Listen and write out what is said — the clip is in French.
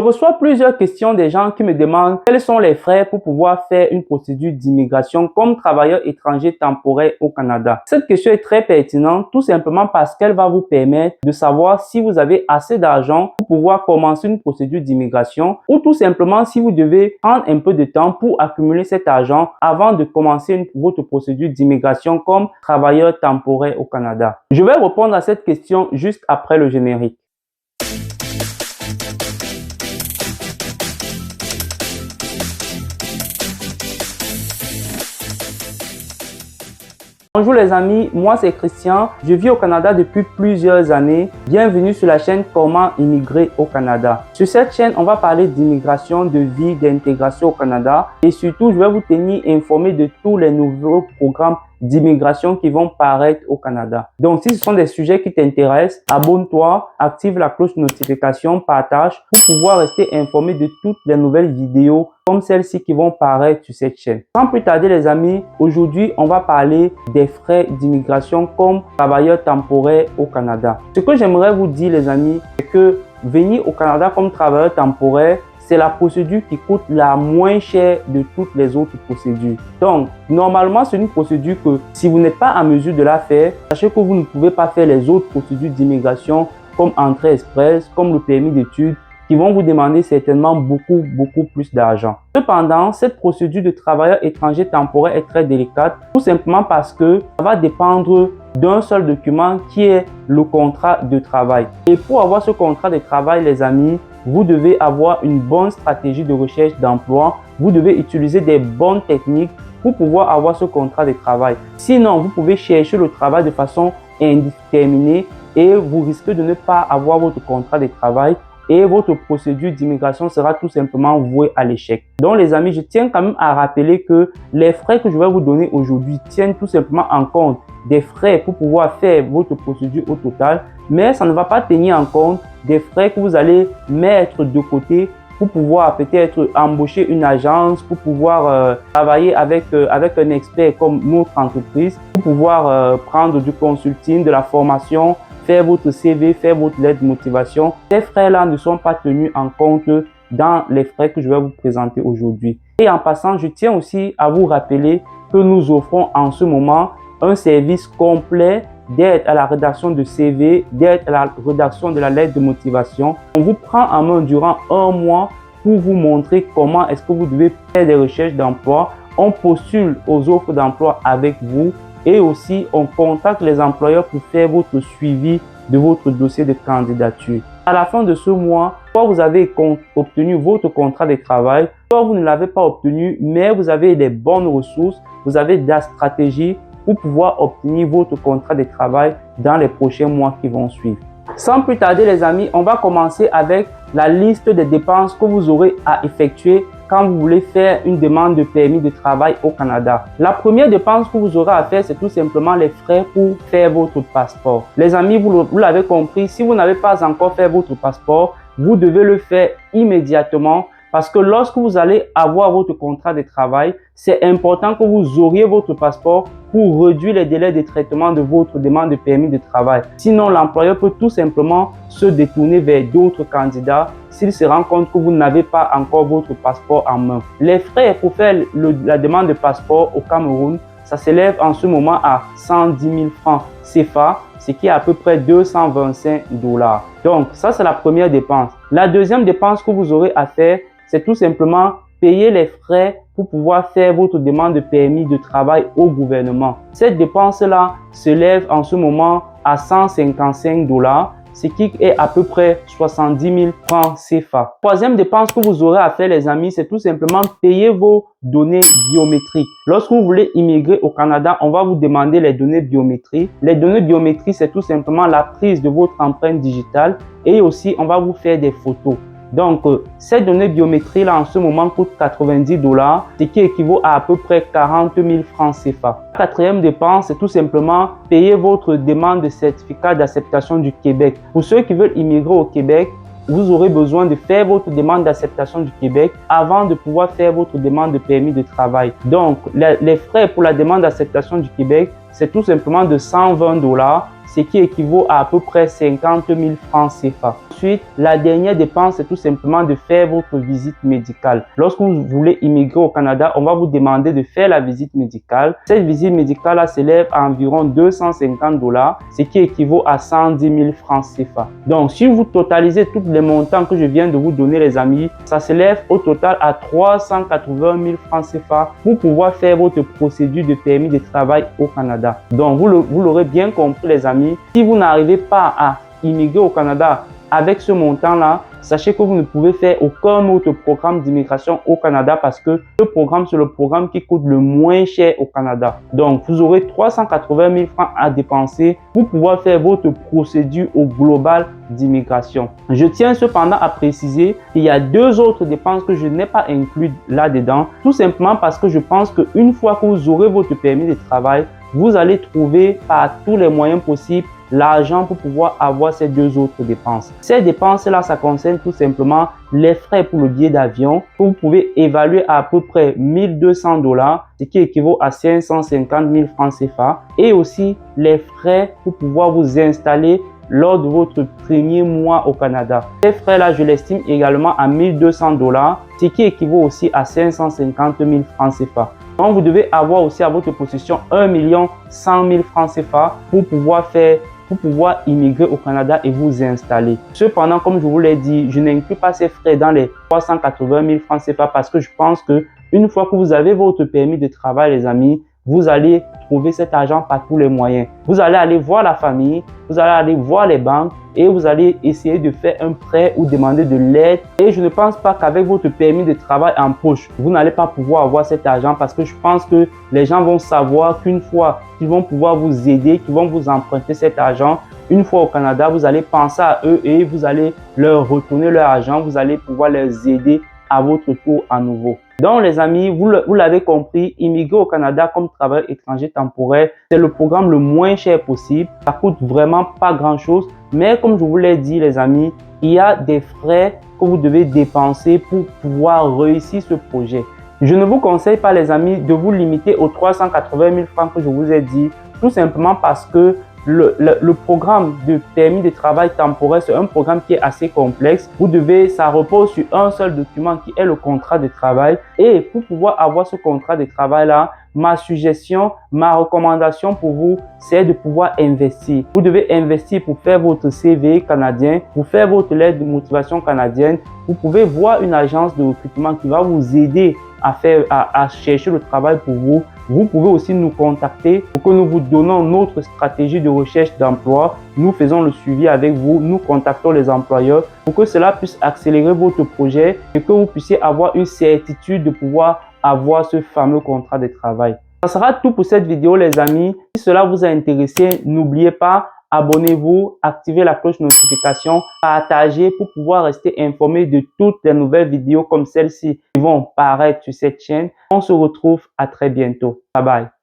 Je reçois plusieurs questions des gens qui me demandent quels sont les frais pour pouvoir faire une procédure d'immigration comme travailleur étranger temporaire au Canada. Cette question est très pertinente tout simplement parce qu'elle va vous permettre de savoir si vous avez assez d'argent pour pouvoir commencer une procédure d'immigration ou tout simplement si vous devez prendre un peu de temps pour accumuler cet argent avant de commencer votre procédure d'immigration comme travailleur temporaire au Canada. Je vais répondre à cette question juste après le générique. Bonjour les amis, moi c'est Christian, je vis au Canada depuis plusieurs années. Bienvenue sur la chaîne Comment immigrer au Canada. Sur cette chaîne, on va parler d'immigration, de vie, d'intégration au Canada et surtout, je vais vous tenir informé de tous les nouveaux programmes d'immigration qui vont paraître au Canada. Donc, si ce sont des sujets qui t'intéressent, abonne-toi, active la cloche de notification, partage pour pouvoir rester informé de toutes les nouvelles vidéos comme celles-ci qui vont paraître sur cette chaîne. Sans plus tarder les amis, aujourd'hui, on va parler des frais d'immigration comme travailleur temporaire au Canada. Ce que j'aimerais vous dire les amis, c'est que venir au Canada comme travailleur temporaire, c'est la procédure qui coûte la moins chère de toutes les autres procédures. Donc, normalement, c'est une procédure que si vous n'êtes pas en mesure de la faire, sachez que vous ne pouvez pas faire les autres procédures d'immigration comme entrée express, comme le permis d'études, qui vont vous demander certainement beaucoup plus d'argent. Cependant, cette procédure de travailleur étranger temporaire est très délicate, tout simplement parce que ça va dépendre d'un seul document qui est le contrat de travail. Et pour avoir ce contrat de travail, les amis, vous devez avoir une bonne stratégie de recherche d'emploi. Vous devez utiliser des bonnes techniques pour pouvoir avoir ce contrat de travail. Sinon, vous pouvez chercher le travail de façon indéterminée et vous risquez de ne pas avoir votre contrat de travail et votre procédure d'immigration sera tout simplement vouée à l'échec. Donc les amis, je tiens quand même à rappeler que les frais que je vais vous donner aujourd'hui tiennent tout simplement en compte des frais pour pouvoir faire votre procédure au total, mais ça ne va pas tenir en compte des frais que vous allez mettre de côté pour pouvoir peut-être embaucher une agence, pour pouvoir travailler avec un expert comme notre entreprise, pour pouvoir prendre du consulting, de la formation, faire votre CV, faire votre lettre de motivation. Ces frais-là ne sont pas tenus en compte dans les frais que je vais vous présenter aujourd'hui. Et en passant, je tiens aussi à vous rappeler que nous offrons en ce moment un service complet d'aide à la rédaction de CV, d'aide à la rédaction de la lettre de motivation. On vous prend en main durant un mois pour vous montrer comment est-ce que vous devez faire des recherches d'emploi. On postule aux offres d'emploi avec vous et aussi on contacte les employeurs pour faire votre suivi de votre dossier de candidature. À la fin de ce mois, soit vous avez obtenu votre contrat de travail, soit vous ne l'avez pas obtenu, mais vous avez des bonnes ressources, vous avez de la stratégie pour pouvoir obtenir votre contrat de travail dans les prochains mois qui vont suivre. Sans plus tarder les amis, on va commencer avec la liste des dépenses que vous aurez à effectuer quand vous voulez faire une demande de permis de travail au Canada. La première dépense que vous aurez à faire, c'est tout simplement les frais pour faire votre passeport. Les amis, vous l'avez compris, si vous n'avez pas encore fait votre passeport, vous devez le faire immédiatement. Parce que lorsque vous allez avoir votre contrat de travail, c'est important que vous auriez votre passeport pour réduire les délais de traitement de votre demande de permis de travail. Sinon, l'employeur peut tout simplement se détourner vers d'autres candidats s'il se rend compte que vous n'avez pas encore votre passeport en main. Les frais pour faire la demande de passeport au Cameroun, ça s'élève en ce moment à 110 000 francs CFA, ce qui est à peu près 225 $. Donc, ça, c'est la première dépense. La deuxième dépense que vous aurez à faire, c'est tout simplement payer les frais pour pouvoir faire votre demande de permis de travail au gouvernement. Cette dépense-là s'élève en ce moment à 155 $, ce qui est à peu près 70 000 francs CFA. Troisième dépense que vous aurez à faire les amis, c'est tout simplement payer vos données biométriques. Lorsque vous voulez immigrer au Canada, on va vous demander les données biométriques. Les données biométriques, c'est tout simplement la prise de votre empreinte digitale et aussi on va vous faire des photos. Donc, ces données biométriques-là, en ce moment, coûtent 90 $, ce qui équivaut à peu près 40 000 francs CFA. La quatrième dépense, c'est tout simplement payer votre demande de certificat d'acceptation du Québec. Pour ceux qui veulent immigrer au Québec, vous aurez besoin de faire votre demande d'acceptation du Québec avant de pouvoir faire votre demande de permis de travail. Donc, les frais pour la demande d'acceptation du Québec, c'est tout simplement de 120 $. ce qui équivaut à peu près 50 000 francs CFA. Ensuite, la dernière dépense, c'est tout simplement de faire votre visite médicale. Lorsque vous voulez immigrer au Canada, on va vous demander de faire la visite médicale. Cette visite médicale s'élève à environ 250 $, ce qui équivaut à 110 000 francs CFA. Donc, si vous totalisez tous les montants que je viens de vous donner, les amis, ça s'élève au total à 380 000 francs CFA pour pouvoir faire votre procédure de permis de travail au Canada. Donc, vous l'aurez bien compris, les amis, si vous n'arrivez pas à immigrer au Canada avec ce montant-là, sachez que vous ne pouvez faire aucun autre programme d'immigration au Canada parce que ce programme, c'est le programme qui coûte le moins cher au Canada. Donc, vous aurez 380 000 francs à dépenser pour pouvoir faire votre procédure au global d'immigration. Je tiens cependant à préciser qu'il y a deux autres dépenses que je n'ai pas incluses là-dedans, tout simplement parce que je pense qu'une fois que vous aurez votre permis de travail, vous allez trouver par tous les moyens possibles l'argent pour pouvoir avoir ces deux autres dépenses. Ces dépenses-là, ça concerne tout simplement les frais pour le billet d'avion que vous pouvez évaluer à peu près 1 200 $, ce qui équivaut à 550 000 francs CFA, et aussi les frais pour pouvoir vous installer lors de votre premier mois au Canada. Ces frais-là, je l'estime également à 1 200 $, ce qui équivaut aussi à 550 000 francs CFA. Donc, vous devez avoir aussi à votre possession 1 100 000 francs CFA pour pouvoir immigrer au Canada et vous installer. Cependant, comme je vous l'ai dit, je n'inclus pas ces frais dans les 380 000 francs CFA parce que je pense que une fois que vous avez votre permis de travail, les amis, vous allez trouver cet argent par tous les moyens. Vous allez aller voir la famille, vous allez aller voir les banques et vous allez essayer de faire un prêt ou demander de l'aide. Et je ne pense pas qu'avec votre permis de travail en poche, vous n'allez pas pouvoir avoir cet argent parce que je pense que les gens vont savoir qu'une fois qu'ils vont pouvoir vous aider, qu'ils vont vous emprunter cet argent, une fois au Canada, vous allez penser à eux et vous allez leur retourner leur argent. Vous allez pouvoir les aider à votre tour à nouveau. Donc, les amis, vous l'avez compris, immigrer au Canada comme travailleur étranger temporaire, c'est le programme le moins cher possible. Ça coûte vraiment pas grand-chose. Mais comme je vous l'ai dit, les amis, il y a des frais que vous devez dépenser pour pouvoir réussir ce projet. Je ne vous conseille pas, les amis, de vous limiter aux 380 000 francs que je vous ai dit, tout simplement parce que le programme de permis de travail temporaire, c'est un programme qui est assez complexe. Ça repose sur un seul document qui est le contrat de travail. Et pour pouvoir avoir ce contrat de travail-là, ma suggestion, ma recommandation pour vous, c'est de pouvoir investir. Vous devez investir pour faire votre CV canadien, pour faire votre lettre de motivation canadienne. Vous pouvez voir une agence de recrutement qui va vous aider à chercher le travail pour vous. Vous pouvez aussi nous contacter pour que nous vous donnons notre stratégie de recherche d'emploi. Nous faisons le suivi avec vous, nous contactons les employeurs pour que cela puisse accélérer votre projet et que vous puissiez avoir une certitude de pouvoir avoir ce fameux contrat de travail. Ça sera tout pour cette vidéo, les amis. Si cela vous a intéressé, n'oubliez pas, abonnez-vous, activez la cloche de notification, partagez pour pouvoir rester informé de toutes les nouvelles vidéos comme celle-ci qui vont paraître sur cette chaîne. On se retrouve à très bientôt. Bye bye.